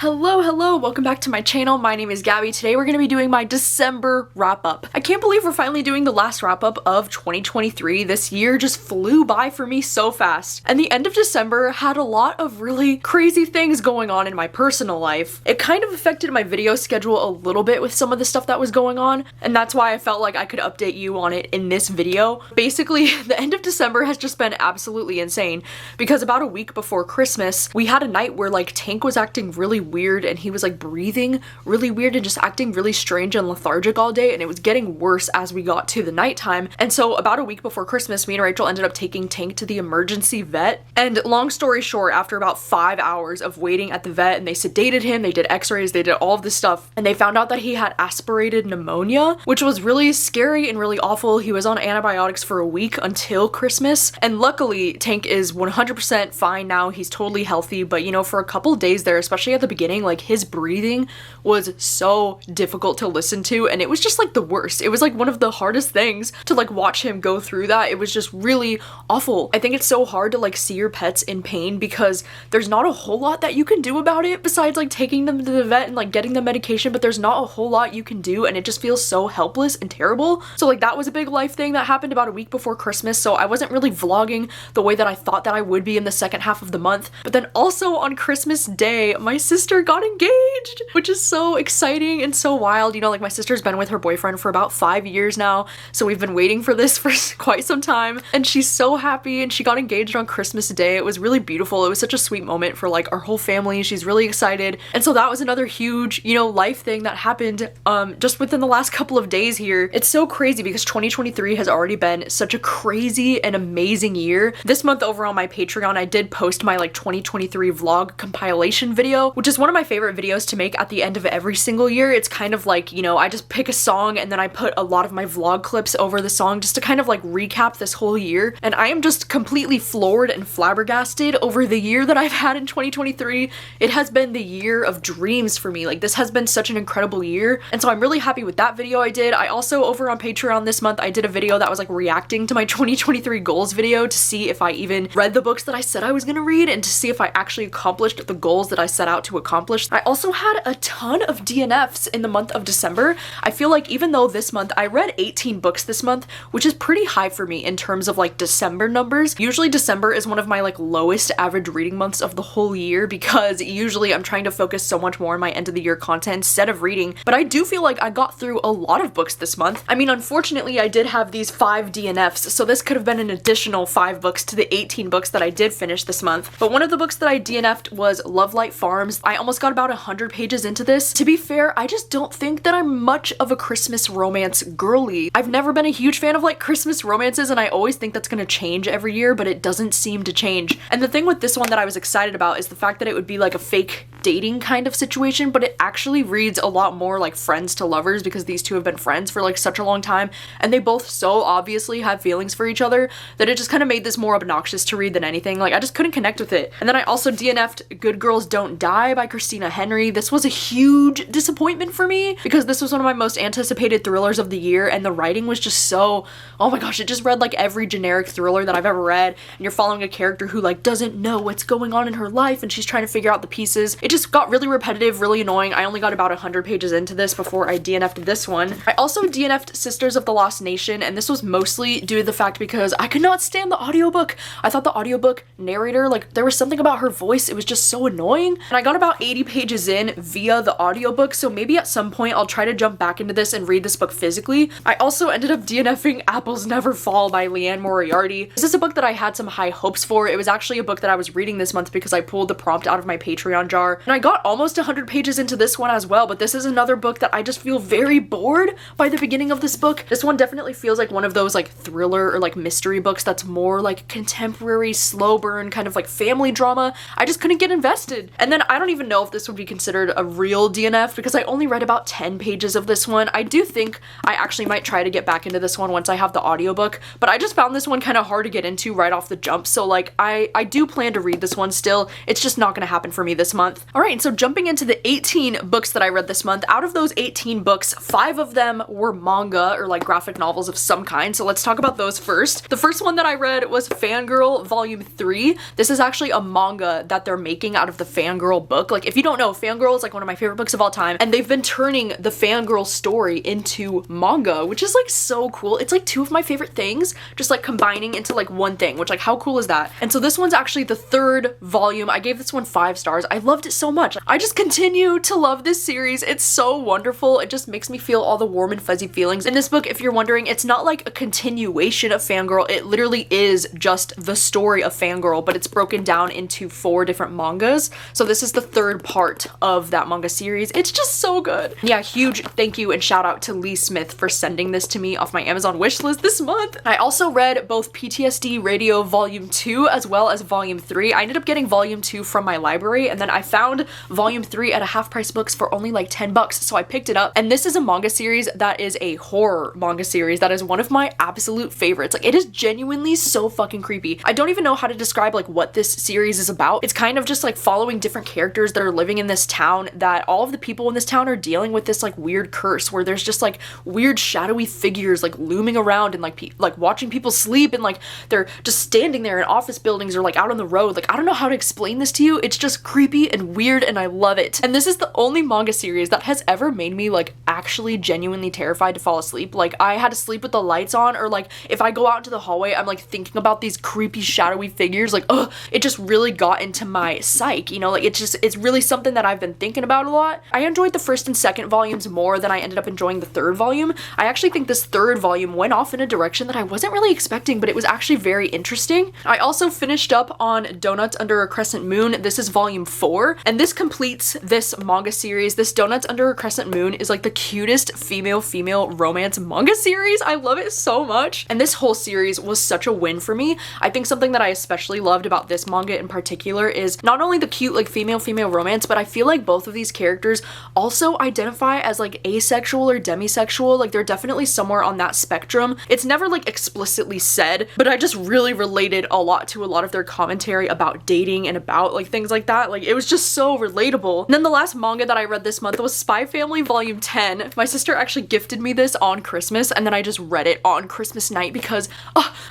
Hello, welcome back to my channel. My name is Gabby. Today we're going to be doing my December wrap-up. I can't believe we're finally doing the last wrap-up of 2023. This year just flew by for me so fast. And the end of December had a lot of really crazy things going on in my personal life. It kind of affected my video schedule a little bit with some of the stuff that was going on, and that's why I felt like I could update you on it in this video. Basically, the end of December has just been absolutely insane because about a week before Christmas, we had a night where like Tank was acting really weird and he was like breathing really weird and just acting really strange and lethargic all day, and it was getting worse as we got to the nighttime. And so about a week before Christmas, me and Rachel ended up taking Tank to the emergency vet, and long story short, after about 5 hours of waiting at the vet, and they sedated him, they did x-rays, they did all of this stuff, and they found out that he had aspirated pneumonia, which was really scary and really awful. He was on antibiotics for a week until Christmas, and luckily Tank is 100% fine now. He's totally healthy, but you know, for a couple days there, especially at the beginning, like his breathing was so difficult to listen to, and it was just like the worst. It was like one of the hardest things to like watch him go through that. It was just really awful. I think it's so hard to like see your pets in pain because there's not a whole lot that you can do about it besides like taking them to the vet and like getting the medication, but there's not a whole lot you can do, and it just feels so helpless and terrible. So like that was a big life thing that happened about a week before Christmas, so I wasn't really vlogging the way that I thought that I would be in the second half of the month. But then also on Christmas Day, my sister got engaged, which is so exciting and so wild. You know, like my sister's been with her boyfriend for about 5 years now, so we've been waiting for this for quite some time, and she's so happy, and she got engaged on Christmas Day. It was really beautiful. It was such a sweet moment for like our whole family. She's really excited, and so that was another huge, you know, life thing that happened just within the last couple of days here. It's so crazy because 2023 has already been such a crazy and amazing year. This month over on my Patreon, I did post my like 2023 vlog compilation video, which is one of my favorite videos to make at the end of every single year. It's kind of like, you know, I just pick a song and then I put a lot of my vlog clips over the song just to kind of like recap this whole year. And I am just completely floored and flabbergasted over the year that I've had in 2023. It has been the year of dreams for me. Like this has been such an incredible year. And so I'm really happy with that video I did. I also over on Patreon this month, I did a video that was like reacting to my 2023 goals video to see if I even read the books that I said I was gonna read and to see if I actually accomplished the goals that I set out to accomplish. I also had a ton of DNFs in the month of December. I feel like even though this month I read 18 books this month, which is pretty high for me in terms of like December numbers. Usually December is one of my like lowest average reading months of the whole year because usually I'm trying to focus so much more on my end of the year content instead of reading, but I do feel like I got through a lot of books this month. I mean, unfortunately I did have these 5 DNFs, so this could have been an additional 5 books to the 18 books that I did finish this month. But one of the books that I DNF'd was Love Light Farms. I almost got about 100 pages into this. To be fair, I just don't think that I'm much of a Christmas romance girly. I've never been a huge fan of like Christmas romances, and I always think that's gonna change every year, but it doesn't seem to change. And the thing with this one that I was excited about is the fact that it would be like a fake dating kind of situation, but it actually reads a lot more like friends to lovers because these two have been friends for like such a long time, and they both so obviously have feelings for each other that it just kind of made this more obnoxious to read than anything. Like I just couldn't connect with it. And then I also DNF'd Good Girls Don't Die by Christina Henry. This was a huge disappointment for me because this was one of my most anticipated thrillers of the year, and the writing was just so, oh my gosh, it just read like every generic thriller that I've ever read, and you're following a character who like doesn't know what's going on in her life and she's trying to figure out the pieces. It just got really repetitive, really annoying. I only got about 100 pages into this before I DNF'd this one. I also DNF'd Sisters of the Lost Nation, and this was mostly due to the fact because I could not stand the audiobook. I thought the audiobook narrator, like there was something about her voice, it was just so annoying. And I got about 80 pages in via the audiobook, so maybe at some point I'll try to jump back into this and read this book physically. I also ended up DNFing Apples Never Fall by Leanne Moriarty. This is a book that I had some high hopes for. It was actually a book that I was reading this month because I pulled the prompt out of my Patreon jar, and I got almost 100 pages into this one as well, but this is another book that I just feel very bored by the beginning of this book. This one definitely feels like one of those like thriller or like mystery books that's more like contemporary, slow burn, kind of like family drama. I just couldn't get invested. And then I don't even know if this would be considered a real DNF because I only read about 10 pages of this one. I do think I actually might try to get back into this one once I have the audiobook, but I just found this one kind of hard to get into right off the jump, so like I do plan to read this one still. It's just not gonna happen for me this month. Alright, and so jumping into the 18 books that I read this month, out of those 18 books, 5 of them were manga or like graphic novels of some kind, so let's talk about those first. The first one that I read was Fangirl Volume 3. This is actually a manga that they're making out of the Fangirl book. Like, if you don't know, Fangirl is like one of my favorite books of all time, and they've been turning the Fangirl story into manga, which is like so cool. It's like 2 of my favorite things, just like combining into like one thing, which like how cool is that? And so this one's actually the 3rd volume. I gave this one 5 stars. I loved it so much. I just continue to love this series. It's so wonderful. It just makes me feel all the warm and fuzzy feelings. In this book, if you're wondering, it's not like a continuation of Fangirl. It literally is just the story of Fangirl, but it's broken down into 4 different mangas. So this is the 3rd part of that manga series. It's just so good. Yeah, huge thank you and shout out to Lee Smith for sending this to me off my Amazon wishlist this month. I also read both PTSD Radio Volume 2 as well as Volume 3. I ended up getting Volume 2 from my library, and then I found Volume 3 at a half price books for only like $10, so I picked it up. And this is a manga series that is a horror manga series that is one of my absolute favorites. Like, it is genuinely so fucking creepy. I don't even know how to describe like what this series is about. It's kind of just like following different characters that are living in this town, that all of the people in this town are dealing with this like weird curse where there's just like weird shadowy figures like looming around and like watching people sleep, and like they're just standing there in office buildings or like out on the road. Like, I don't know how to explain this to you. It's just creepy and weird, and I love it. And this is the only manga series that has ever made me like actually genuinely terrified to fall asleep. Like, I had to sleep with the lights on, or like if I go out into the hallway, I'm like thinking about these creepy shadowy figures. Like, ugh, it just really got into my psyche, you know? Like, it's really something that I've been thinking about a lot. I enjoyed the 1st and 2nd volumes more than I ended up enjoying the 3rd volume. I actually think this 3rd volume went off in a direction that I wasn't really expecting, but it was actually very interesting. I also finished up on Donuts Under a Crescent Moon. This is Volume 4, and this completes this manga series. This Donuts Under a Crescent Moon is like the cutest female romance manga series. I love it so much, and this whole series was such a win for me. I think something that I especially loved about this manga in particular is not only the cute like female romance, but I feel like both of these characters also identify as like asexual or demisexual. Like, they're definitely somewhere on that spectrum. It's never like explicitly said, but I just really related a lot to a lot of their commentary about dating and about like things like that. Like, it was just so relatable. And then the last manga that I read this month was Spy Family Volume 10. My sister actually gifted me this on Christmas, and then I just read it on Christmas night because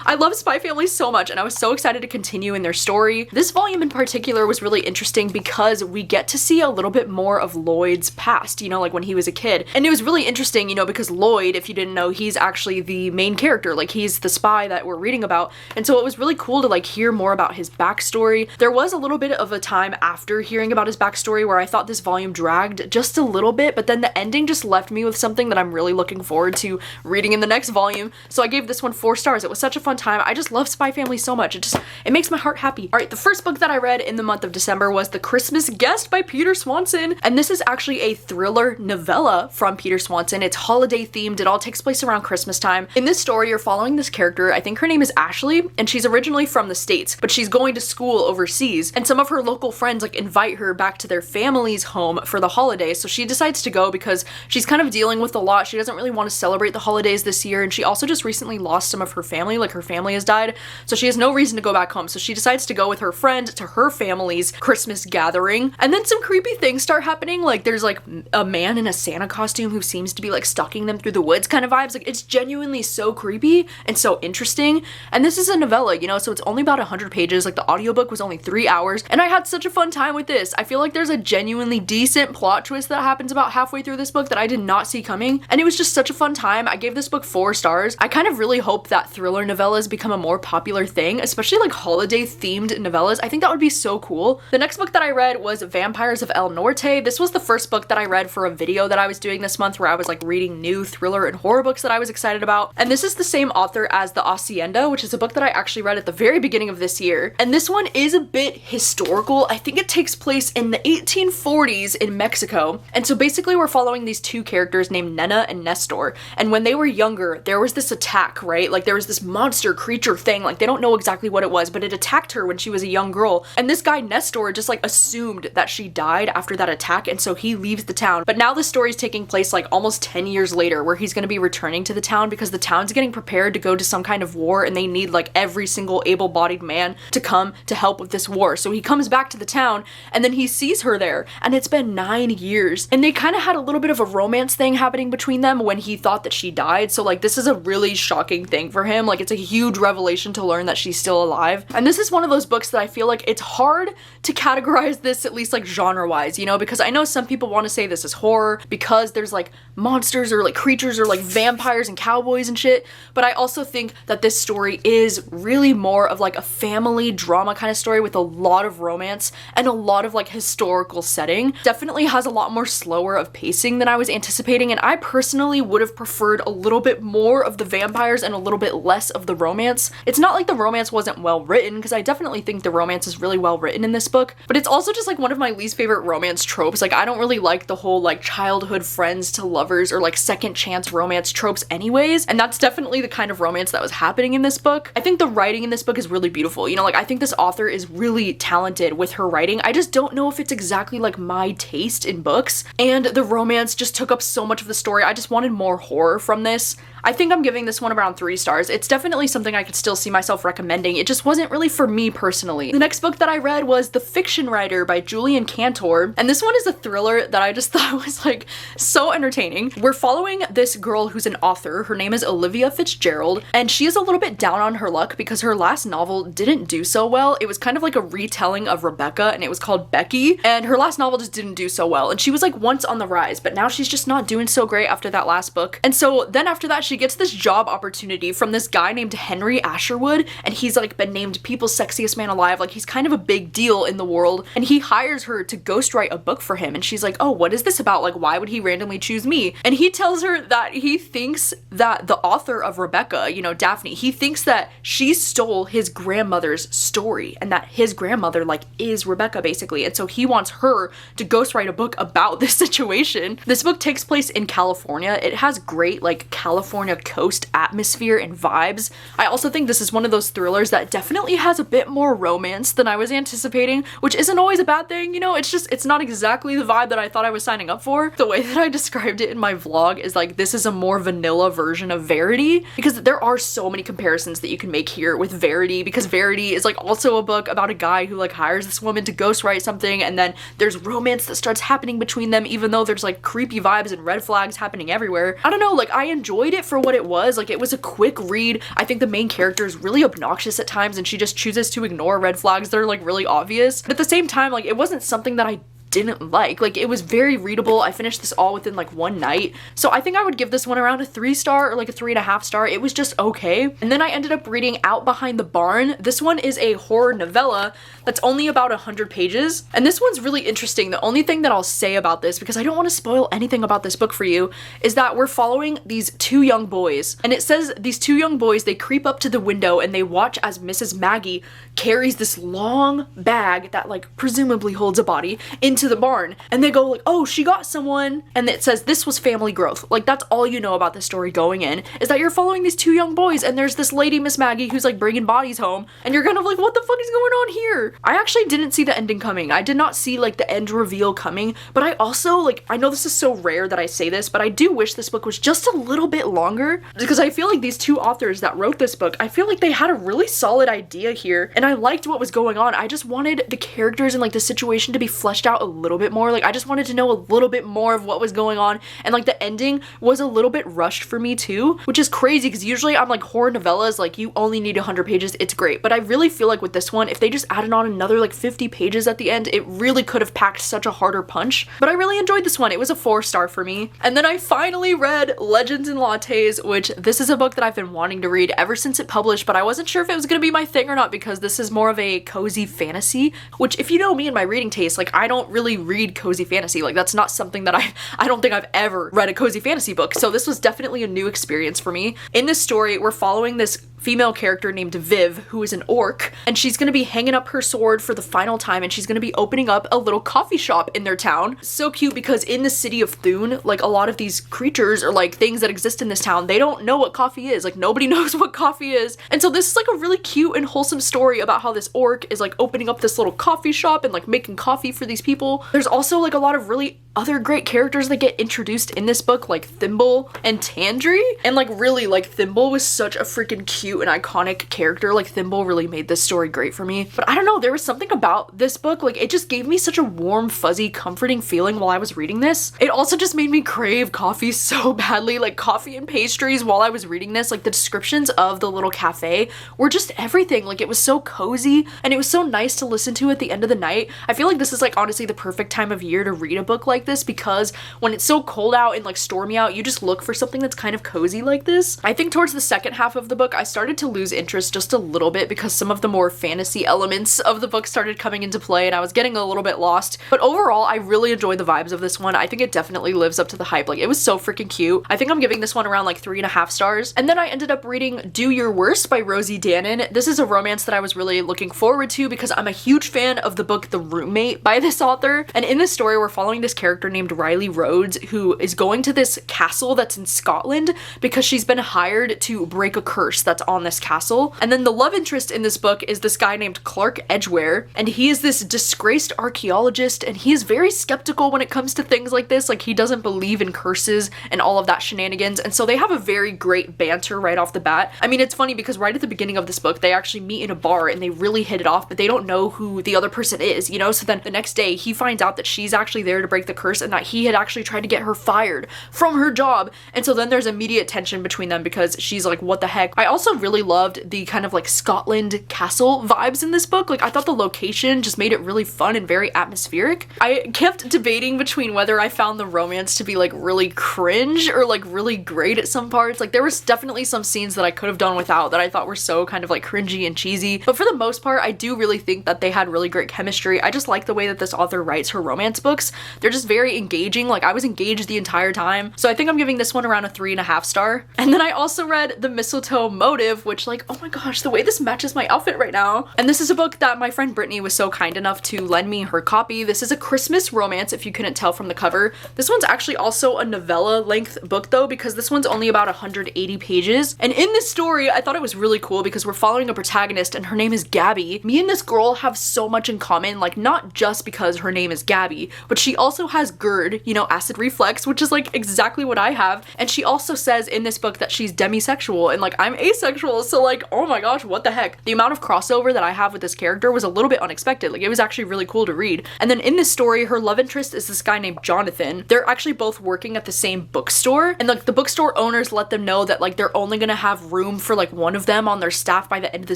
I love Spy Family so much, and I was so excited to continue in their story. This volume in particular was really interesting because we get to see a little bit more of Lloyd's past, you know, like when he was a kid. And it was really interesting, you know, because Lloyd, if you didn't know, he's actually the main character. Like, he's the spy that we're reading about. And so it was really cool to like hear more about his backstory. There was a little bit of a time after hearing about his backstory where I thought this volume dragged just a little bit, but then the ending just left me with something that I'm really looking forward to reading in the next volume. So I gave this one 4 stars. It was such a fun time. I just love Spy Family so much. It makes my heart happy. All right, the first book that I read in the month of December was The Christmas Guest by Peter Swanson. And this is actually a thriller novella from Peter Swanson. It's holiday themed. It all takes place around Christmas time. In this story, you're following this character. I think her name is Ashley, and she's originally from the States, but she's going to school overseas. And some of her local friends like invite her back to their family's home for the holidays. So she decides to go because she's kind of dealing with a lot. She doesn't really want to celebrate the holidays this year, and she also just recently lost some of her family. Like, her family has died, so she has no reason to go back home. So she decides to go with her friend to her family's Christmas gathering, and then some creepy things start happening. Like, there's like a man in a Santa costume who seems to be like stalking them through the woods kind of vibes. Like, it's genuinely so creepy and so interesting. And this is a novella, you know, so it's only about 100 pages. Like, the audiobook was only 3 hours, and I had such a fun time with this. I feel like there's a genuinely decent plot twist that happens about halfway through this book that I did not see coming, and it was just such a fun time. I gave this book 4 stars. I kind of really hope that thriller novellas become a more popular thing, especially like holiday themed novellas. I think that would be so cool. The next book that I read was Vampires of El Norte. This was the first book that I read for a video that I was doing this month where I was like reading new thriller and horror books that I was excited about. And this is the same author as The Hacienda, which is a book that I actually read at the very beginning of this year. And this one is a bit historical. I think it takes place in the 1840s in Mexico. And so basically we're following these 2 characters named Nena and Nestor. And when they were younger, there was this attack, right? Like, there was this monster creature thing. Like, they don't know exactly what it was, but it attacked her when she was a young girl. And this guy Nestor just like assumed that she died after that attack, and so he leaves the town. But now the story's taking place like almost 10 years later, where he's going to be returning to the town because the town's getting prepared to go to some kind of war, and they need like every single able-bodied man to come to help with this war. So he comes back to the town, and then then he sees her there, and it's been 9 years. And they kind of had a little bit of a romance thing happening between them when he thought that she died. So like this is a really shocking thing for him. Like it's a huge revelation to learn that she's still alive. And this is one of those books that I feel like it's hard to categorize this, at least like genre-wise, you know, because I know some people want to say this is horror because there's like monsters or like creatures or like vampires and cowboys and shit, but I also think that this story is really more of like a family drama kind of story with a lot of romance and a lot of like historical setting. Definitely has a lot more slower of pacing than I was anticipating, and I personally would have preferred a little bit more of the vampires and a little bit less of the romance. It's not like the romance wasn't well written, because I definitely think the romance is really well written in this book, but it's also just like one of my least favorite romance tropes. Like I don't really like the whole like childhood friends to lovers or like second chance romance tropes anyways, and that's definitely the kind of romance that was happening in this book. I think the writing in this book is really beautiful, you know, like I think this author is really talented with her writing. I just don't know if it's exactly like my taste in books, and the romance just took up so much of the story. I just wanted more horror from this. I think I'm giving this one around 3 stars. It's definitely something I could still see myself recommending. It just wasn't really for me personally. The next book that I read was The Fiction Writer by Julian Cantor, and this one is a thriller that I just thought was like so entertaining. We're following this girl who's an author. Her name is Olivia Fitzgerald, and she is a little bit down on her luck because her last novel didn't do so well. It was kind of like a retelling of Rebecca, and it was called Becky, and her last novel just didn't do so well, and she was like once on the rise, but now she's just not doing so great after that last book. And so then after that, she gets this job opportunity from this guy named Henry Asherwood, and he's like been named People's Sexiest Man Alive. Like he's kind of a big deal in the world, and he hires her to ghostwrite a book for him, and she's like, oh, what is this about? Like, why would he randomly choose me? And he tells her that he thinks that the author of Rebecca, you know, Daphne, he thinks that she stole his grandmother's story, and that his grandmother like is Rebecca basically, and so he wants her to ghostwrite a book about this situation. This book takes place in California. It has great like California coast atmosphere and vibes. I also think this is one of those thrillers that definitely has a bit more romance than I was anticipating, which isn't always a bad thing, you know. It's not exactly the vibe that I thought I was signing up for. The way that I described it in my vlog is like this is a more vanilla version of Verity, because there are so many comparisons that you can make here with Verity, because Verity is like also a book about a guy who like hires this woman to ghostwrite something, and then there's romance that starts happening between them, even though there's like creepy vibes and red flags happening everywhere. I don't know, like I enjoyed it for what it was. Like it was a quick read. I think the main character is really obnoxious at times, and she just chooses to ignore red flags that are like really obvious. But at the same time, like it wasn't something that I didn't like it was very readable. I finished this all within like one night, so I think I would give this one around a 3 star or like a 3.5 star. It was just okay. And then I ended up reading Out Behind the Barn. This one is a horror novella that's only about 100 pages, and this one's really interesting. The only thing that I'll say about this, because I don't want to spoil anything about this book for you, is that we're following these 2 young boys, and it says these 2 young boys, they creep up to the window and they watch as Mrs. Maggie carries this long bag that like presumably holds a body into the barn, and they go like, oh, she got someone, and it says this was family growth. Like that's all you know about the story going in, is that you're following these 2 young boys, and there's this lady, Miss Maggie, who's like bringing bodies home, and you're kind of like, what the fuck is going on here? I actually didn't see the ending coming. I did not see like the end reveal coming, but I also like, I know this is so rare that I say this, but I do wish this book was just a little bit longer, because I feel like these 2 authors that wrote this book, I feel like they had a really solid idea here, and I liked what was going on. I just wanted the characters and like the situation to be fleshed out a little bit more. Like I just wanted to know a little bit more of what was going on, and like the ending was a little bit rushed for me too, which is crazy because usually I'm like horror novellas, like you only need 100 pages, it's great. But I really feel like with this one, if they just added on another like 50 pages at the end, it really could have packed such a harder punch. But I really enjoyed this one. It was a 4 star for me. And then I finally read Legends and Lattes, which this is a book that I've been wanting to read ever since it published, but I wasn't sure if it was gonna be my thing or not, because this is more of a cozy fantasy, which if you know me and my reading taste, like I don't really read cozy fantasy. Like that's not something that I don't think I've ever read a cozy fantasy book. So this was definitely a new experience for me. In this story, we're following this female character named Viv, who is an orc, and she's gonna be hanging up her sword for the final time, and she's gonna be opening up a little coffee shop in their town. So cute, because in the city of Thune, like a lot of these creatures or like things that exist in this town, they don't know what coffee is. Like nobody knows what coffee is. And so this is like a really cute and wholesome story about how this orc is like opening up this little coffee shop and like making coffee for these people. There's also like a lot of really other great characters that get introduced in this book, like Thimble and Tandry. And like really, like Thimble was such a freaking cute and iconic character. Like Thimble really made this story great for me. But I don't know, there was something about this book, like it just gave me such a warm, fuzzy, comforting feeling while I was reading this. It also just made me crave coffee so badly, like coffee and pastries while I was reading this. Like the descriptions of the little cafe were just everything. Like it was so cozy and it was so nice to listen to at the end of the night. I feel like this is like honestly the perfect time of year to read a book like this, because when it's so cold out and like stormy out, you just look for something that's kind of cozy like this. I think towards the second half of the book, I started to lose interest just a little bit because some of the more fantasy elements of the book started coming into play and I was getting a little bit lost. But overall, I really enjoyed the vibes of this one. I think it definitely lives up to the hype. Like it was so freaking cute. I think I'm giving this one around like 3.5 stars. And then I ended up reading Do Your Worst by Rosie Danon. This is a romance that I was really looking forward to because I'm a huge fan of the book The Roommate by this author. And in this story, we're following this character named Riley Rhodes, who is going to this castle that's in Scotland because she's been hired to break a curse that's on this castle. And then the love interest in this book is this guy named Clark Edgware, and he is this disgraced archaeologist, and he is very skeptical when it comes to things like this. Like he doesn't believe in curses and all of that shenanigans, and so they have a very great banter right off the bat. I mean, it's funny because right at the beginning of this book, they actually meet in a bar and they really hit it off, but they don't know who the other person is, you know? So then the next day, he finds out that she's actually there to break the curse and that he had actually tried to get her fired from her job. And so then there's immediate tension between them because she's like, what the heck? I also really loved the kind of like Scotland castle vibes in this book. Like I thought the location just made it really fun and very atmospheric. I kept debating between whether I found the romance to be like really cringe or like really great at some parts. Like there was definitely some scenes that I could have done without that I thought were so kind of like cringy and cheesy. But for the most part, I do really think that they had really great chemistry. I just like the way that this author writes her romance books. They're just very engaging. Like I was engaged the entire time. So I think I'm giving this one around a 3.5 star. And then I also read The Mistletoe Motive, which like, oh my gosh, the way this matches my outfit right now. And this is a book that my friend Brittany was so kind enough to lend me her copy. This is a Christmas romance, if you couldn't tell from the cover. This one's actually also a novella length book though, because this one's only about 180 pages. And in this story, I thought it was really cool because we're following a protagonist and her name is Gabby. Me and this girl have so much in common, like not just because her name is Gabby, but she also has GERD, you know, acid reflux, which is like exactly what I have. And she also says in this book that she's demisexual and like I'm asexual. So like, oh my gosh, what the heck? The amount of crossover that I have with this character was a little bit unexpected. Like it was actually really cool to read. And then in this story, her love interest is this guy named Jonathan. They're actually both working at the same bookstore, and like the bookstore owners let them know that like they're only gonna have room for like one of them on their staff by the end of the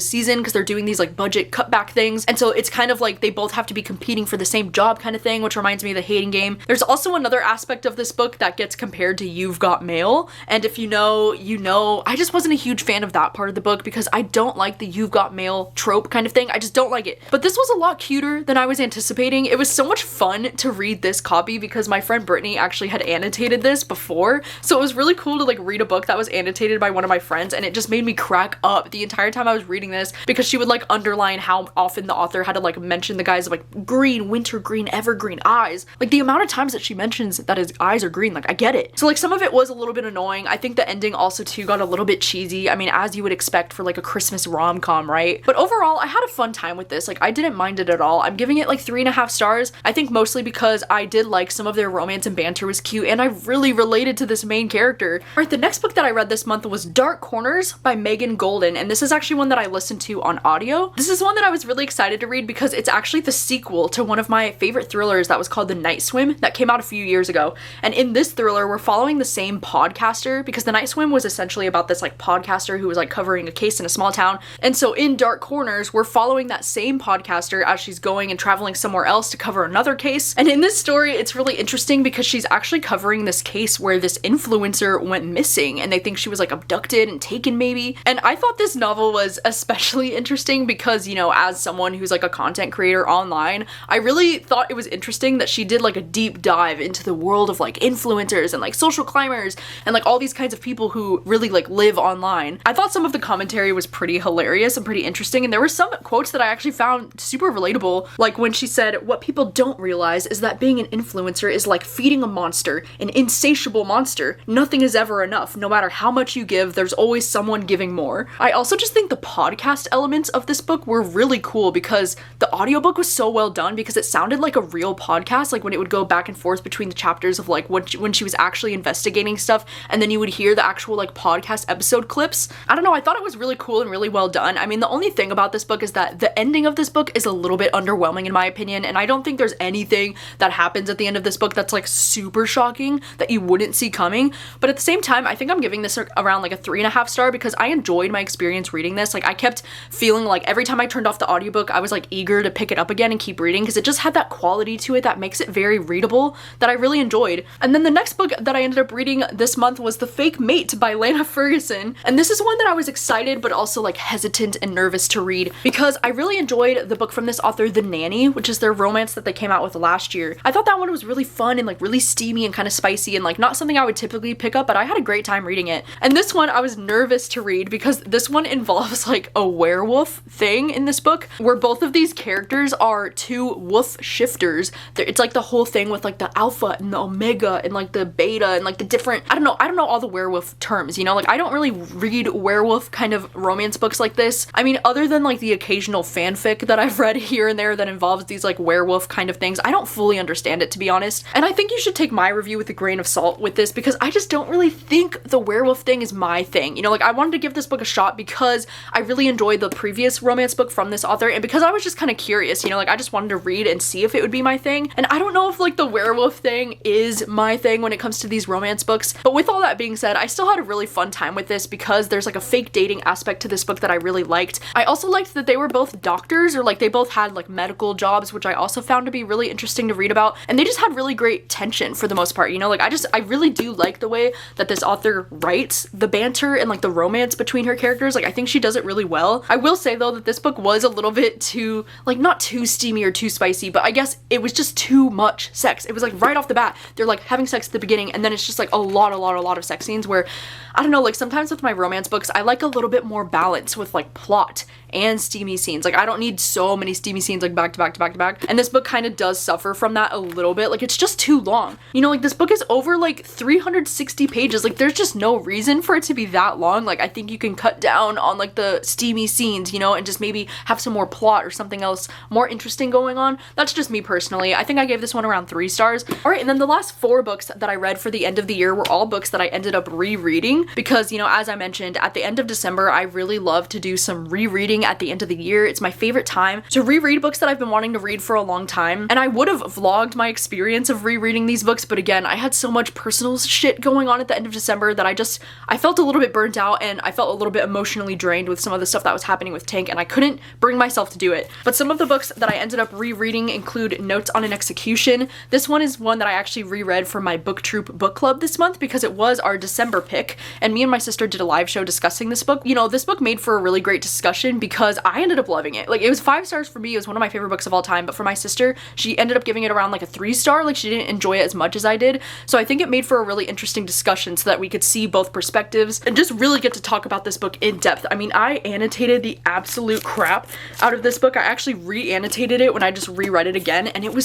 season because they're doing these like budget cutback things. And so it's kind of like they both have to be competing for the same job kind of thing, which reminds me of the hating game. There's also another aspect of this book that gets compared to You've Got Mail, and if you know, you know. I just wasn't a huge fan of that part of the book because I don't like the You've Got Mail trope kind of thing. I just don't like it. But this was a lot cuter than I was anticipating. It was so much fun to read this copy because my friend Brittany actually had annotated this before, so it was really cool to like read a book that was annotated by one of my friends, and it just made me crack up the entire time I was reading this because she would like underline how often the author had to like mention the guy's like green, wintergreen, evergreen eyes. Like the amount of times that she mentions that his eyes are green, like I get it. So like some of it was a little bit annoying. I think the ending also too got a little bit cheesy. I mean, as you would expect for like a Christmas rom-com, right? But overall, I had a fun time with this. Like I didn't mind it at all. I'm giving it like 3.5 stars. I think mostly because I did like some of their romance and banter was cute, and I really related to this main character. All right, the next book that I read this month was Dark Corners by Megan Golden, and this is actually one that I listened to on audio. This is one that I was really excited to read because it's actually the sequel to one of my favorite thrillers that was called The Night Swim that came out a few years ago. And in this thriller, we're following the same podcaster because The Night Swim was essentially about this like podcaster who was like covering a case in a small town. And so in Dark Corners, we're following that same podcaster as she's going and traveling somewhere else to cover another case. And in this story, it's really interesting because she's actually covering this case where this influencer went missing and they think she was like abducted and taken maybe. And I thought this novel was especially interesting because, you know, as someone who's like a content creator online, I really thought it was interesting that she did like a deep dive into the world of like influencers and like social climbers and like all these kinds of people who really like live online. I thought some of the commentary was pretty hilarious and pretty interesting, and there were some quotes that I actually found super relatable, like when she said, "What people don't realize is that being an influencer is like feeding a monster, an insatiable monster. Nothing is ever enough. No matter how much you give, there's always someone giving more." I also just think the podcast elements of this book were really cool because the audiobook was so well done because it sounded like a real podcast, like when it would go back and forth between the chapters of like when she was actually investigating stuff, and then you would hear the actual like podcast episode clips. I don't know, I thought it was really cool and really well done. I mean, the only thing about this book is that the ending of this book is a little bit underwhelming in my opinion, and I don't think there's anything that happens at the end of this book that's like super shocking that you wouldn't see coming. But at the same time, I think I'm giving this around like a 3.5 star because I enjoyed my experience reading this. Like I kept feeling like every time I turned off the audiobook, I was like eager to pick it up again and keep reading because it just had that quality to it that makes it very readable that I really enjoyed. And then the next book that I ended up reading this month was The Fake Mate by Lana Ferguson. And this is one that I was excited but also like hesitant and nervous to read because I really enjoyed the book from this author, The Nanny, which is their romance that they came out with last year. I thought that one was really fun and like really steamy and kind of spicy and like not something I would typically pick up, but I had a great time reading it. And this one I was nervous to read because this one involves like a werewolf thing in this book where both of these characters are two wolf shifters. It's like the whole thing with like the alpha and the omega and like the beta and like the different, I don't know all the werewolf terms, you know, like I don't really read werewolf kind of romance books like this. I mean, other than like the occasional fanfic that I've read here and there that involves these like werewolf kind of things, I don't fully understand it, to be honest. And I think you should take my review with a grain of salt with this because I just don't really think the werewolf thing is my thing. You know, like I wanted to give this book a shot because I really enjoyed the previous romance book from this author and because I was just kind of curious, you know, like I just wanted to read and see if it would be my thing. And I don't know if like the werewolf thing is my thing when it comes to these romance books. But with all that being said, I still had a really fun time with this because there's like a fake dating aspect to this book that I really liked. I also liked that they were both doctors, or like they both had like medical jobs, which I also found to be really interesting to read about. And they just had really great tension for the most part, you know, like I really do like the way that this author writes the banter and like the romance between her characters. Like I think she does it really well. I will say though that this book was a little bit too, like not too steamy or too spicy, but I guess it was just too much sex. It was like right off the bat, they're like having sex at the beginning and then it's just like a lot of sex scenes where, I don't know, like sometimes with my romance books, I like a little bit more balance with like plot and steamy scenes. Like I don't need so many steamy scenes like back to back to back to back. And this book kind of does suffer from that a little bit. Like it's just too long. You know, like this book is over like 360 pages. Like there's just no reason for it to be that long. Like I think you can cut down on like the steamy scenes, you know, and just maybe have some more plot or something else more interesting going on. That's just me personally. I think I gave this one around 3 stars. All right, and then the last 4 books that I read for the end of the year were all books that I ended up rereading because, you know, as I mentioned, at the end of December, I really love to do some rereading at the end of the year. It's my favorite time to reread books that I've been wanting to read for a long time. And I would have vlogged my experience of rereading these books, but again, I had so much personal shit going on at the end of December that I felt a little bit burnt out and I felt a little bit emotionally drained with some of the stuff that was happening with Tank, and I couldn't bring myself to do it. But some of the books that I ended up rereading include Notes on an Execution. This one is one that I actually reread for my Book Troop book club this month because it was our December pick, and me and my sister did a live show discussing this book. You know, this book made for a really great discussion because I ended up loving it. Like it was 5 stars for me. It was one of my favorite books of all time, but for my sister, she ended up giving it around like a 3 star. Like she didn't enjoy it as much as I did. So I think it made for a really interesting discussion so that we could see both perspectives and just really get to talk about this book in depth. I mean, I annotated the absolute crap out of this book. I actually re-annotated it when I just reread it again, and it was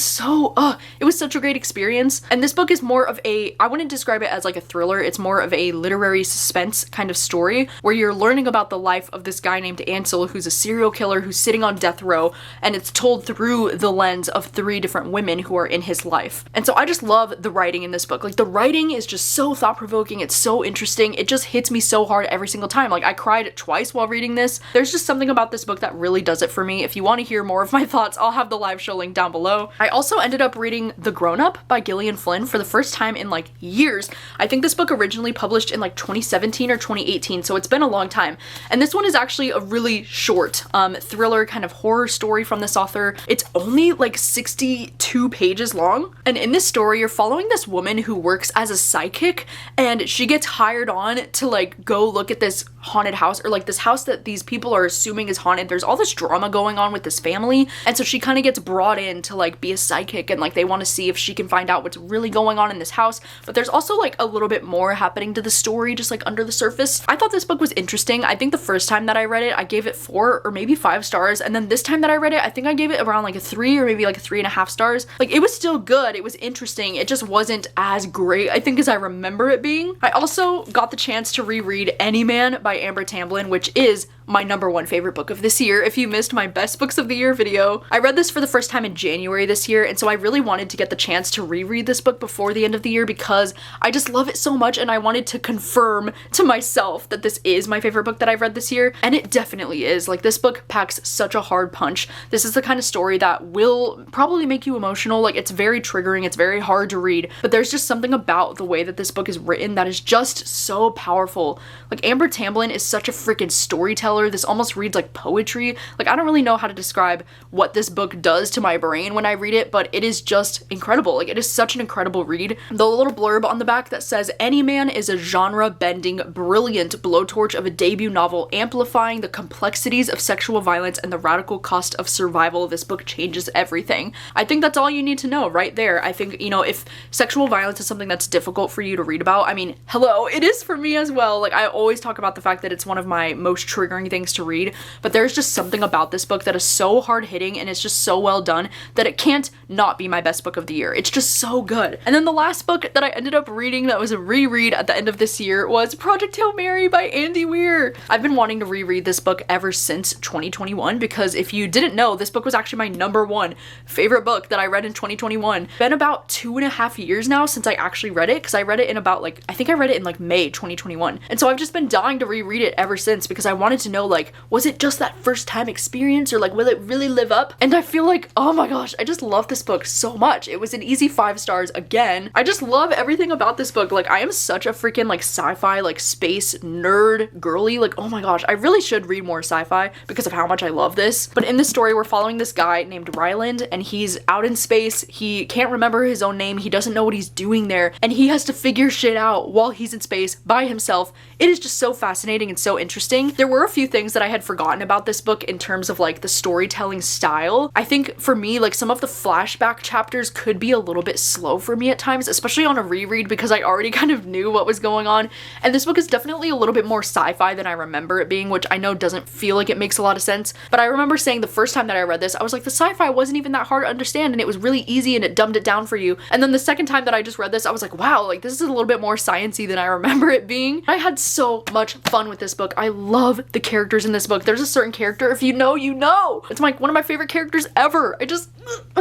it was such a great experience. And this book is more of a, I wouldn't describe it as like a thriller. It's more of a literary suspense kind of story where you're learning about the life of this guy named Ansel, who's a serial killer who's sitting on death row, and it's told through the lens of 3 different women who are in his life. And so I just love the writing in this book. Like the writing is just so thought-provoking. It's so interesting. It just hits me so hard every single time. Like I cried twice while reading this. There's just something about this book that really does it for me. If you want to hear more of my thoughts, I'll have the live show link down below. I also ended up reading The Grown Up by Gillian Flynn for the first time in like years. I think this book originally published in like 2017 or 2018, so it's been a long time. And this one is actually a really short thriller kind of horror story from this author. It's only like 62 pages long. And in this story, you're following this woman who works as a psychic, and she gets hired on to like go look at this haunted house, or like this house that these people are assuming is haunted. There's all this drama going on with this family, and so she kind of gets brought in to like be a psychic, and like they want to see if she can find out what's really going on in this house. But there's also like a little bit more happening to the story just like under the surface. I thought this book was interesting. I think the first time that I read it, I gave it 4 or maybe 5 stars, and then this time that I read it, I think I gave it around like a 3 or maybe like a 3.5 stars. Like it was still good, it was interesting, it just wasn't as great I think as I remember it being. I also got the chance to reread Any Man by Amber Tamblyn, which is my #1 favorite book of this year. If you missed my best books of the year video, I read this for the first time in January this year, and so I really wanted to get the chance to reread this book before the end of the year because I just love it so much and I wanted to confirm to myself that this is my favorite book that I've read this year, and it definitely is. Like, this book packs such a hard punch. This is the kind of story that will probably make you emotional. Like, it's very triggering, it's very hard to read, but there's just something about the way that this book is written that is just so powerful. Like, Amber Tamblyn is such a freaking storyteller. This almost reads like poetry. Like, I don't really know how to describe what this book does to my brain when I read it, but it is just incredible. Like, it is such an incredible read. The little blurb on the back that says, "Any Man is a genre-bending, brilliant blowtorch of a debut novel amplifying the complexities of sexual violence and the radical cost of survival. This book changes everything." I think that's all you need to know right there. I think, you know, if sexual violence is something that's difficult for you to read about, I mean, hello, it is for me as well. Like, I always talk about the fact that it's one of my most triggering things to read, but there's just something about this book that is so hard-hitting and it's just so well done that it can't not be my best book of the year. It's just so good. And then the last book that I ended up reading that was a reread at the end of this year was Project Hail Mary by Andy Weir. I've been wanting to reread this book ever since 2021 because if you didn't know, this book was actually my #1 favorite book that I read in 2021. It's been about 2.5 years now since I actually read it, because I read it in about, like, I think I read it in like May 2021. And so I've just been dying to reread it ever since because I wanted to know, like, was it just that first time experience, or like, will it really live up? And I feel like, oh my gosh, I just love this book so much. It was an easy 5 stars again. I just love everything about this book. Like, I am such a freaking, like, sci-fi, like, space nerd girly. Like, oh my gosh, I really should read more sci-fi because of how much I love this. But in this story, we're following this guy named Ryland, and he's out in space. He can't remember his own name. He doesn't know what he's doing there, and he has to figure shit out while he's in space by himself. It is just so fascinating and so interesting. There were a few things that I had forgotten about this book in terms of, like, the storytelling style. I think for me, like, some of the flashback chapters could be a little bit slow for me at times, especially on a reread because I already kind of knew what was going on. And this book is definitely a little bit more sci-fi than I remember it being, which I know doesn't feel like it makes a lot of sense. But I remember saying the first time that I read this, I was like, the sci-fi wasn't even that hard to understand and it was really easy and it dumbed it down for you. And then the second time that I just read this, I was like, wow, like, this is a little bit more science-y than I remember it being. I had so much fun with this book. I love the characters in this book. There's a certain character, if you know, you know. It's like one of my favorite characters ever.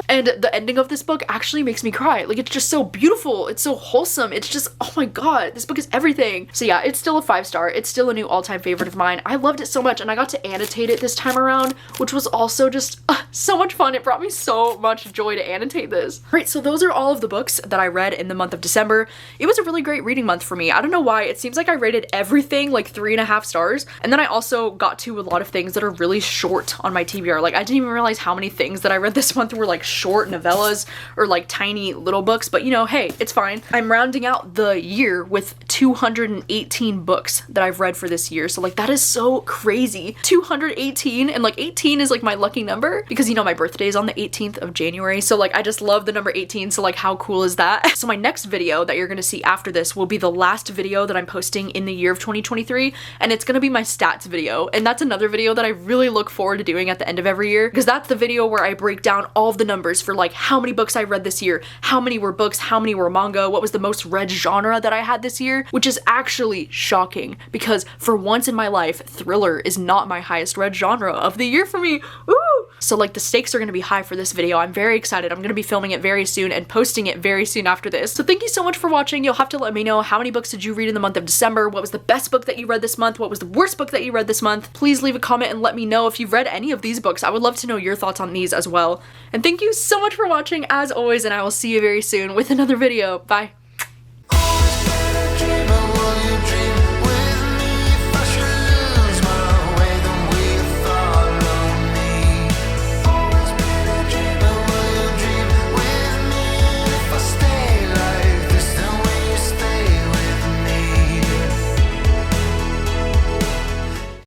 And the ending of this book actually makes me cry. Like, it's just so beautiful. It's so wholesome. It's just, oh my god, this book is everything. So yeah, it's still a 5-star. It's still a new all-time favorite of mine. I loved it so much, and I got to annotate it this time around, which was also just so much fun. It brought me so much joy to annotate this. Alright, so those are all of the books that I read in the month of December. It was a really great reading month for me. I don't know why. It seems like I rated everything like 3.5 stars. And then I also got to a lot of things that are really short on my TBR. Like, I didn't even realize how many things that I read this month were like short novellas or like tiny little books, but you know, hey, it's fine. I'm rounding out the year with 218 books that I've read for this year. So like, that is so crazy. 218, and like 18 is like my lucky number because, you know, my birthday is on the 18th of January. So like, I just love the number 18. So like, how cool is that? So my next video that you're gonna see after this will be the last video that I'm posting in the year of 2023, and it's gonna be my stats video. And that's another video that I really look forward to doing at the end of every year, because that's the video where I break down all of the numbers for like how many books I read this year, how many were books, how many were manga, what was the most read genre that I had this year, which is actually shocking because for once in my life, thriller is not my highest read genre of the year for me. Woo! So like, the stakes are gonna be high for this video. I'm very excited. I'm gonna be filming it very soon and posting it very soon after this. So thank you so much for watching. You'll have to let me know how many books did you read in the month of December? What was the best book that you read this month? What was the worst book that you read this month? Please leave a comment and let me know if you've read any of these books. I would love to know your thoughts on these as well. And thank you so much for watching as always, and I will see you very soon with another video. Bye.